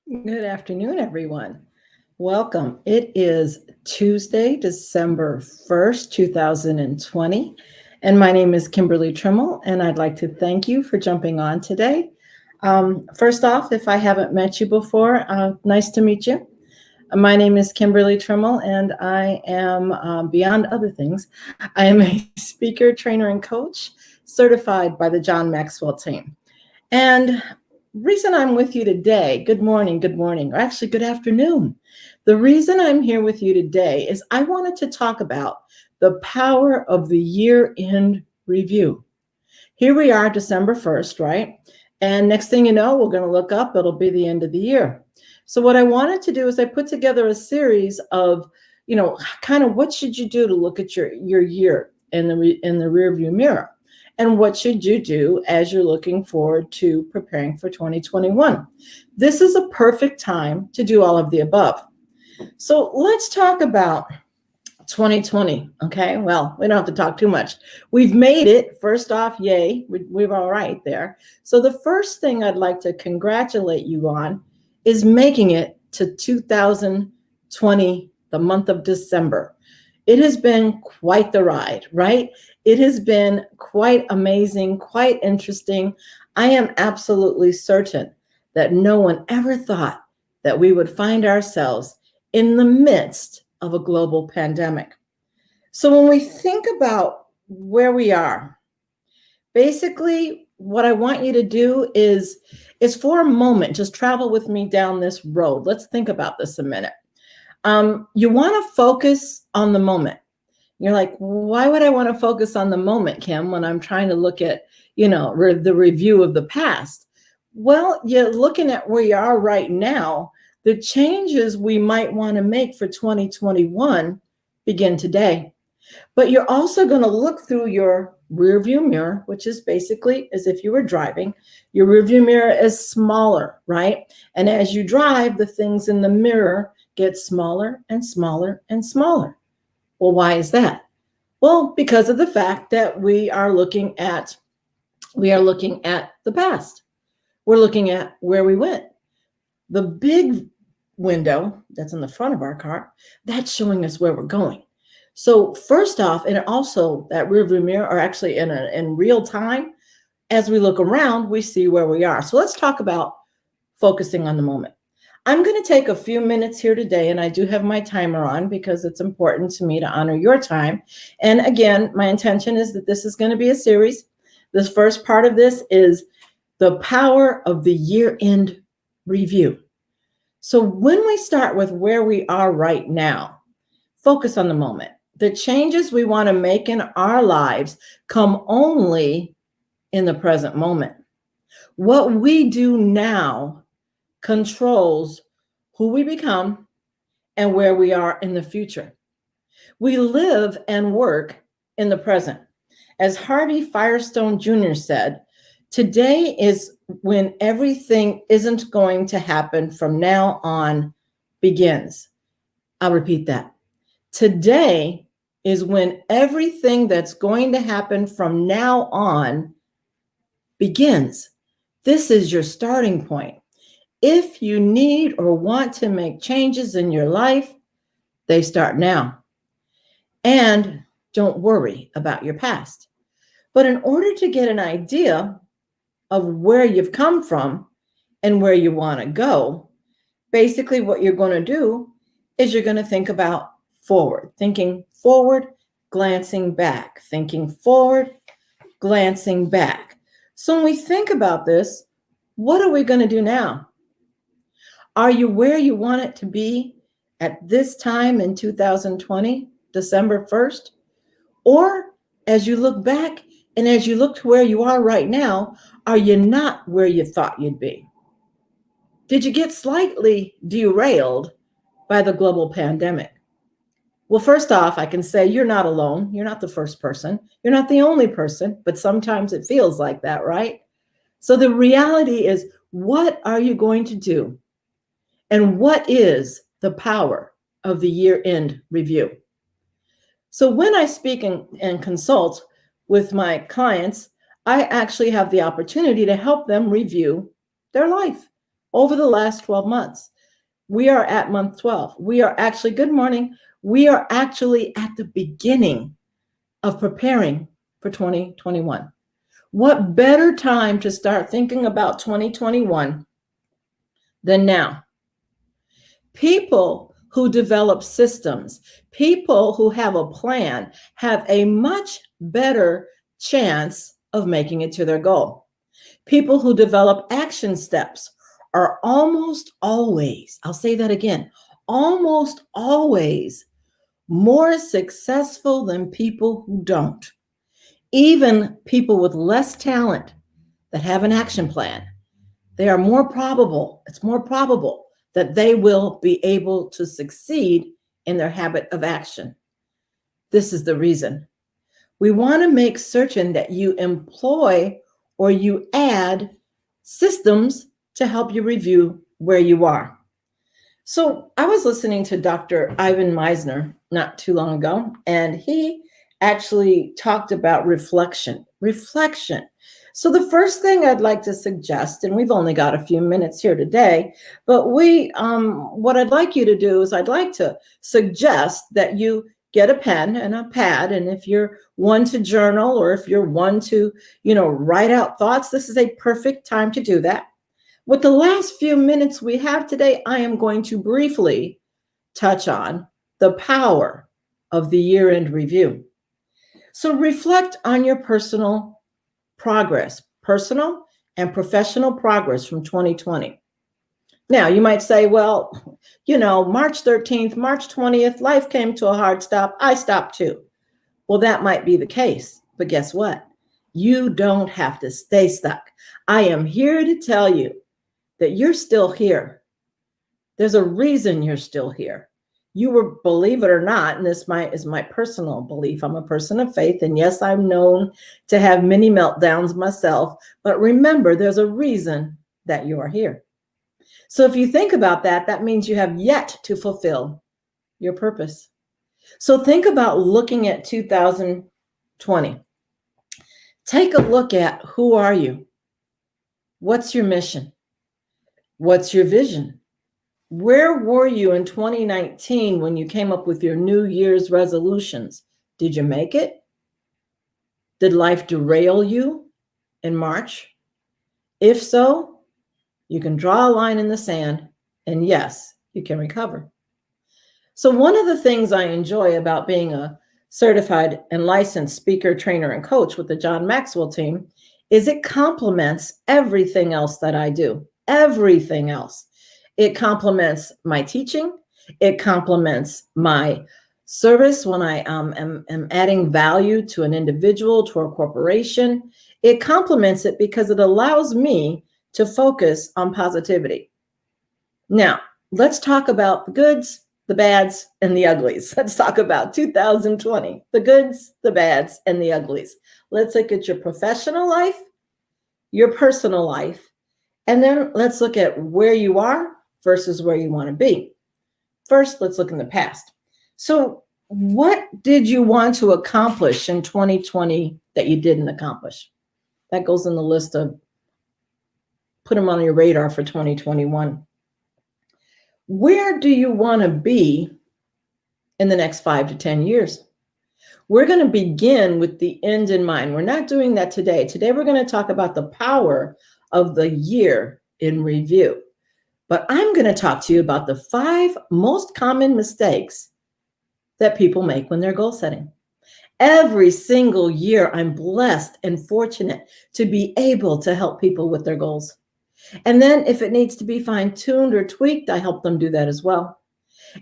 Good afternoon, everyone. Welcome. It is Tuesday, December 1st, 2020, and my name is Kimberly Trimmel, and I'd like to thank you for jumping on today. First off, if I haven't met you before, nice to meet you. My name is Kimberly Trimmel, and I am, beyond other things, I am a speaker, trainer, and coach certified by the John Maxwell team. And reason I'm with you today, good morning, or actually good afternoon. The reason I'm here with you today is I wanted to talk about the power of the year-end review. Here we are, December 1st, right? And next thing you know, we're going to look up, it'll be the end of the year. So what I wanted to do is I put together a series of, kind of what should you do to look at your year in the rear view mirror? And what should you do as you're looking forward to preparing for 2021? This is a perfect time to do all of the above. So let's talk about 2020. Okay, well, we don't have to talk too much. We've made it. First off, yay, we're all right there. So the first thing I'd like to congratulate you on is making it to 2020, the month of December. It has been quite the ride, right? It has been quite amazing, quite interesting. I am absolutely certain that no one ever thought that we would find ourselves in the midst of a global pandemic. So when we think about where we are, basically what I want you to do is for a moment, just travel with me down this road. Let's think about this a minute. You want to focus on the moment. You're like, why would I want to focus on the moment, Kim, when I'm trying to look at, the review of the past? Well, you're looking at where you are right now. The changes we might want to make for 2021 begin today. But you're also going to look through your rear view mirror, which is basically as if you were driving. Your rear view mirror is smaller, right? And as you drive, the things in the mirror get smaller and smaller and smaller. Well, why is that? Well, because of the fact that we are looking at the past. We're looking at where we went. The big window that's in the front of our car, that's showing us where we're going. So first off, and also that rear view mirror are actually in real time. As we look around, we see where we are. So let's talk about focusing on the moment. I'm going to take a few minutes here today, and I do have my timer on because it's important to me to honor your time. And again, my intention is that this is going to be a series. This first part of this is the power of the year-end review. So when we start with where we are right now, focus on the moment. The changes we want to make in our lives come only in the present moment. What we do now controls who we become and where we are in the future. We live and work in the present. As Harvey Firestone Jr. said, today is when everything isn't going to happen from now on begins. I'll repeat that. Today is when everything that's going to happen from now on begins. This is your starting point. If you need or want to make changes in your life, they start now. And don't worry about your past. But in order to get an idea of where you've come from and where you want to go, basically what you're going to do is you're going to think about forward, thinking forward, glancing back, thinking forward, glancing back. So when we think about this, what are we going to do now? Are you where you want it to be at this time in 2020, December 1st? Or as you look back and as you look to where you are right now, are you not where you thought you'd be? Did you get slightly derailed by the global pandemic? Well, first off, I can say you're not alone. You're not the first person. You're not the only person, but sometimes it feels like that, right? So the reality is, what are you going to do? And what is the power of the year-end review? So when I speak and consult with my clients, I actually have the opportunity to help them review their life over the last 12 months. We are at month 12. We are actually, good morning, we are actually at the beginning of preparing for 2021. What better time to start thinking about 2021 than now? People who develop systems, people who have a plan, have a much better chance of making it to their goal. People who develop action steps are almost always, I'll say that again, almost always more successful than people who don't. Even people with less talent that have an action plan, they are more probable, it's more probable that they will be able to succeed in their habit of action. This is the reason. We want to make certain that you employ or you add systems to help you review where you are. So I was listening to Dr. Ivan Misner not too long ago, and he actually talked about reflection. So the first thing I'd like to suggest, and we've only got a few minutes here today, but what I'd like you to do is I'd like to suggest that you get a pen and a pad, and if you're one to journal or if you're one to, write out thoughts, this is a perfect time to do that. With the last few minutes we have today, I am going to briefly touch on the power of the year-end review. So reflect on your personal progress, personal and professional progress from 2020. Now, you might say, well, March 13th, March 20th, life came to a hard stop. I stopped too. Well, that might be the case, but guess what? You don't have to stay stuck. I am here to tell you that you're still here. There's a reason you're still here. You were, believe it or not, and this is my personal belief. I'm a person of faith, and yes, I'm known to have many meltdowns myself, but remember, there's a reason that you are here. So if you think about that, that means you have yet to fulfill your purpose. So think about looking at 2020. Take a look at who are you? What's your mission? What's your vision? Where were you in 2019 when you came up with your New Year's resolutions? Did you make it? Did life derail you in March? If so, you can draw a line in the sand, and yes, you can recover. So one of the things I enjoy about being a certified and licensed speaker, trainer, and coach with the John Maxwell team is it complements everything else that I do. Everything else. It complements my teaching. It complements my service when I am adding value to an individual, to a corporation. It complements it because it allows me to focus on positivity. Now, let's talk about the goods, the bads, and the uglies. Let's talk about 2020, the goods, the bads, and the uglies. Let's look at your professional life, your personal life, and then let's look at where you are versus where you want to be. First, let's look in the past. So what did you want to accomplish in 2020 that you didn't accomplish? That goes in the list of put them on your radar for 2021. Where do you want to be in the next 5 to 10 years? We're going to begin with the end in mind. We're not doing that today. Today, we're going to talk about the power of the year in review. But I'm going to talk to you about the 5 most common mistakes that people make when they're goal setting. Every single year, I'm blessed and fortunate to be able to help people with their goals. And then if it needs to be fine-tuned or tweaked, I help them do that as well.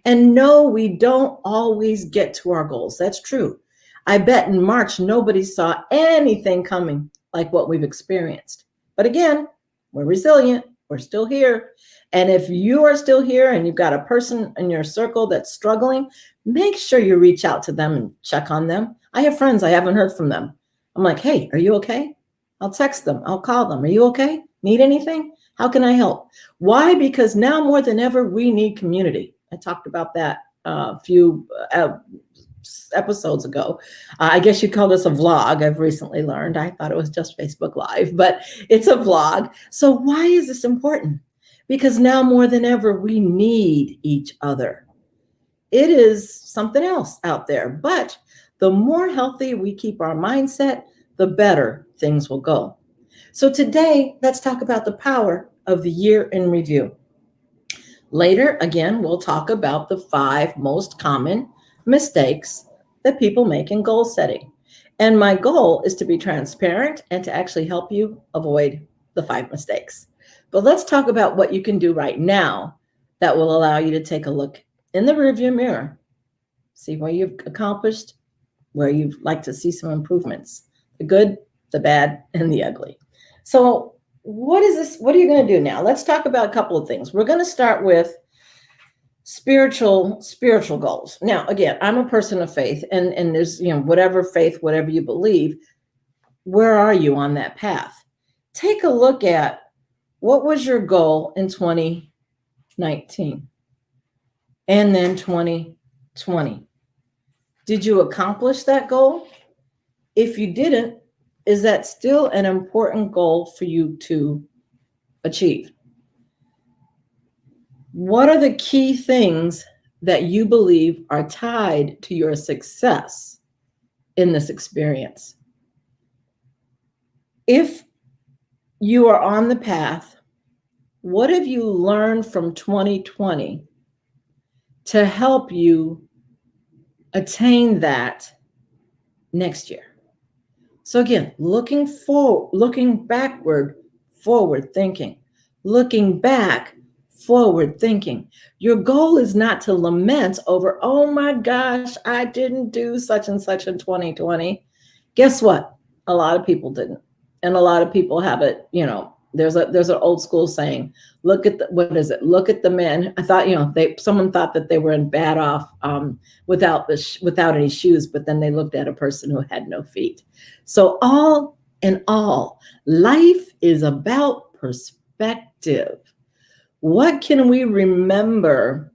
And no, we don't always get to our goals. That's true. I bet in March, nobody saw anything coming like what we've experienced. But again, we're resilient. We're still here. And if you are still here and you've got a person in your circle that's struggling, make sure you reach out to them and check on them. I have friends, I haven't heard from them. I'm like, hey, are you okay? I'll text them. I'll call them. Are you okay? Need anything? How can I help? Why? Because now more than ever, we need community. I talked about that a few episodes ago. I guess you'd call this a vlog. I've recently learned. I thought it was just Facebook Live, but it's a vlog. So why is this important? because now more than ever, we need each other. It is something else out there, but the more healthy we keep our mindset, the better things will go. So today, let's talk about the power of the year in review. Later, again, we'll talk about the 5 most common mistakes that people make in goal setting. And my goal is to be transparent and to actually help you avoid the 5 mistakes. But let's talk about what you can do right now that will allow you to take a look in the rearview mirror, see what you've accomplished, where you'd like to see some improvements, the good, the bad, and the ugly. So what is this? What are you going to do now? Let's talk about a couple of things. We're going to start with spiritual goals. Now, again, I'm a person of faith, and there's, whatever faith, whatever you believe, where are you on that path? Take a look at what was your goal in 2019 and then 2020. Did you accomplish that goal? If you didn't, is that still an important goal for you to achieve? What are the key things that you believe are tied to your success in this experience? If you are on the path, what have you learned from 2020 to help you attain that next year? So again, looking backward, forward thinking. Looking back, forward thinking. Your goal is not to lament over, oh my gosh, I didn't do such and such in 2020. Guess what? A lot of people didn't. And a lot of people have it, there's an old school saying, look at Look at the men. I thought, someone thought that they were in bad off without any shoes, but then they looked at a person who had no feet. So all in all, life is about perspective. What can we remember?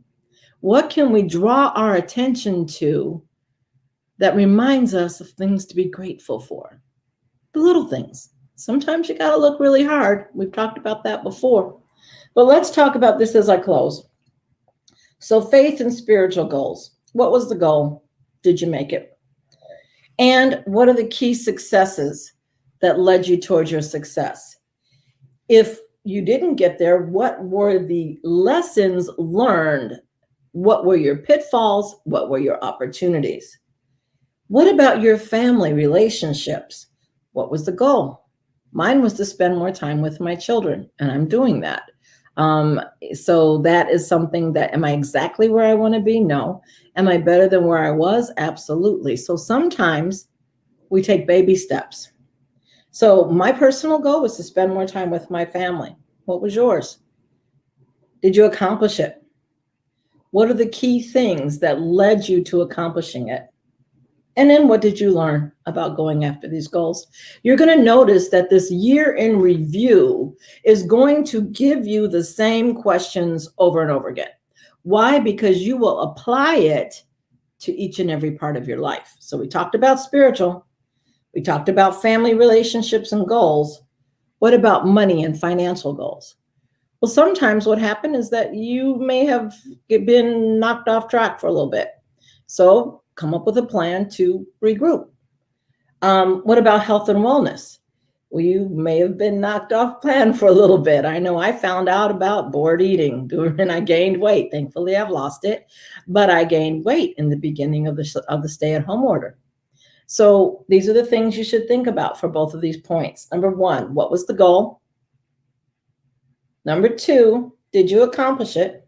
What can we draw our attention to that reminds us of things to be grateful for? The little things. Sometimes you got to look really hard. We've talked about that before. But let's talk about this as I close. So faith and spiritual goals. What was the goal? Did you make it? And what are the key successes that led you towards your success? If you didn't get there, what were the lessons learned? What were your pitfalls? What were your opportunities? What about your family relationships? What was the goal? Mine was to spend more time with my children, and I'm doing that. So that is something that, am I exactly where I want to be? No. Am I better than where I was? Absolutely. So sometimes we take baby steps. So my personal goal was to spend more time with my family. What was yours? Did you accomplish it? What are the key things that led you to accomplishing it? And then what did you learn about going after these goals? You're going to notice that this year in review is going to give you the same questions over and over again. Why? Because you will apply it to each and every part of your life. So we talked about spiritual. We talked about family relationships and goals. What about money and financial goals? Well, sometimes what happened is that you may have been knocked off track for a little bit. So come up with a plan to regroup. What about health and wellness? Well, you may have been knocked off plan for a little bit. I know I found out about bored eating and I gained weight. Thankfully, I've lost it, but I gained weight in the beginning of the stay-at-home order. So these are the things you should think about for both of these points. Number 1, what was the goal? Number 2, did you accomplish it?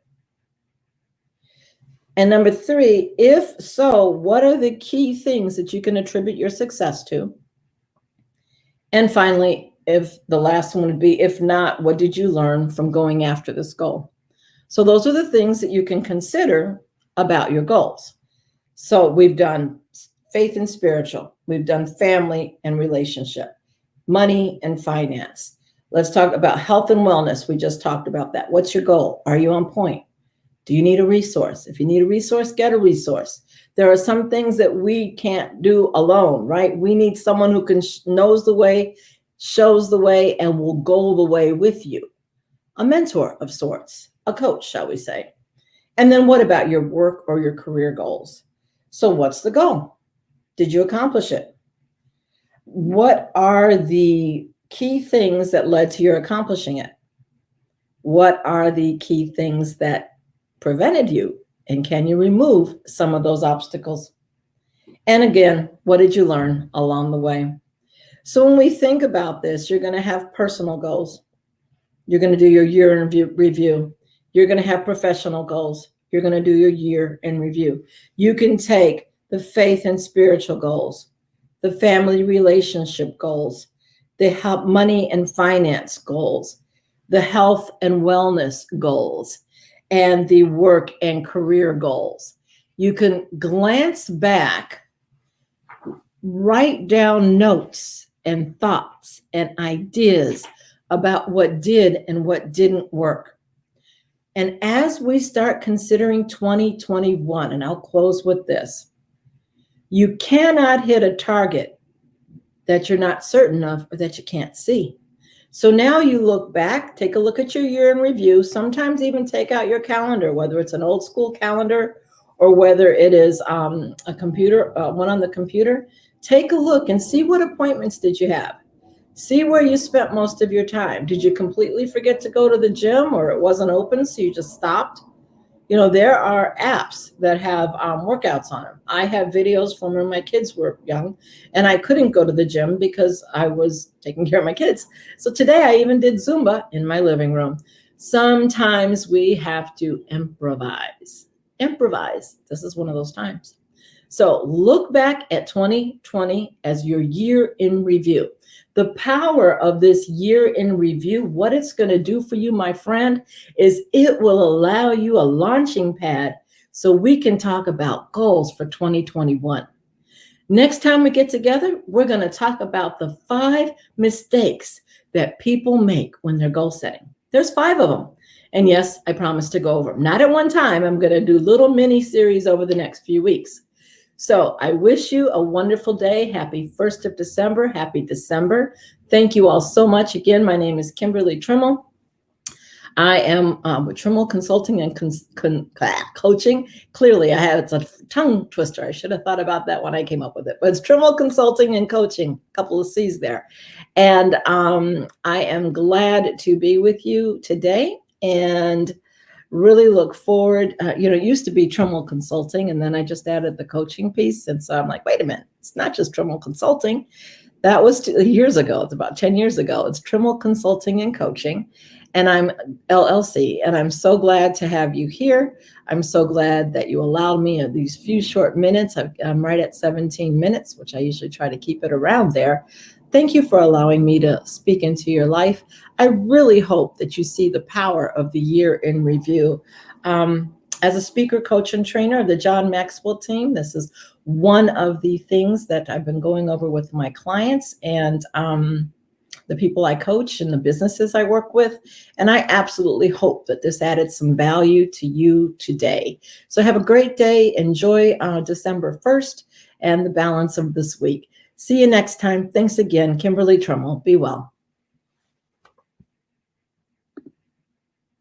And number 3, if so, what are the key things that you can attribute your success to? And finally, if the last one would be, if not, what did you learn from going after this goal? So those are the things that you can consider about your goals. So we've done faith and spiritual. We've done family and relationship, money and finance. Let's talk about health and wellness. We just talked about that. What's your goal? Are you on point? Do you need a resource? If you need a resource, get a resource. There are some things that we can't do alone, right? We need someone who knows the way, shows the way, and will go the way with you. a mentor of sorts, a coach, shall we say. And then what about your work or your career goals? So what's the goal? Did you accomplish it? What are the key things that led to your accomplishing it? What are the key things that prevented you? And can you remove some of those obstacles? And again, what did you learn along the way? So when we think about this, you're going to have personal goals. You're going to do your year in review. You're going to have professional goals. You're going to do your year in review. You can take the faith and spiritual goals, the family relationship goals, the money and finance goals, the health and wellness goals, and the work and career goals. You can glance back, write down notes and thoughts and ideas about what did and what didn't work. And as we start considering 2021, and I'll close with this, you cannot hit a target that you're not certain of or that you can't see. So now you look back, take a look at your year in review, sometimes even take out your calendar, whether it's an old school calendar or whether it is a computer, one on the computer. Take a look and see what appointments did you have. See where you spent most of your time. Did you completely forget to go to the gym, or it wasn't open, so you just stopped? You know, there are apps that have workouts on them. I have videos from when my kids were young, and I couldn't go to the gym because I was taking care of my kids. So today I even did Zumba in my living room. Sometimes we have to improvise. Improvise. This is one of those times. So look back at 2020 as your year in review. The power of this year in review, what it's going to do for you, my friend, is it will allow you a launching pad so we can talk about goals for 2021. Next time we get together, we're going to talk about the 5 mistakes that people make when they're goal setting. There's 5 of them. And yes, I promise to go over them. Not at one time. I'm going to do little mini series over the next few weeks. So I wish you a wonderful day. Happy 1st of December. Happy December. Thank you all so much. Again, my name is Kimberly Trimmel. I am with Trimmel Consulting and Coaching. Clearly, it's a tongue twister. I should have thought about that when I came up with it. But it's Trimmel Consulting and Coaching, a couple of C's there. And I am glad to be with you today and really look forward. It used to be Trimmel Consulting, and then I just added the coaching piece. And so I'm like, wait a minute, it's not just Trimmel Consulting. That was 2 years ago. It's about 10 years ago. It's Trimmel Consulting and Coaching, and I'm LLC. And I'm so glad to have you here. I'm so glad that you allowed me these few short minutes. I'm right at 17 minutes, which I usually try to keep it around there. Thank you for allowing me to speak into your life. I really hope that you see the power of the year in review. As a speaker, coach, and trainer of the John Maxwell team, this is one of the things that I've been going over with my clients and the people I coach and the businesses I work with. And I absolutely hope that this added some value to you today. So have a great day. Enjoy December 1st and the balance of this week. See you next time. Thanks again, Kimberly Trimmel. Be well.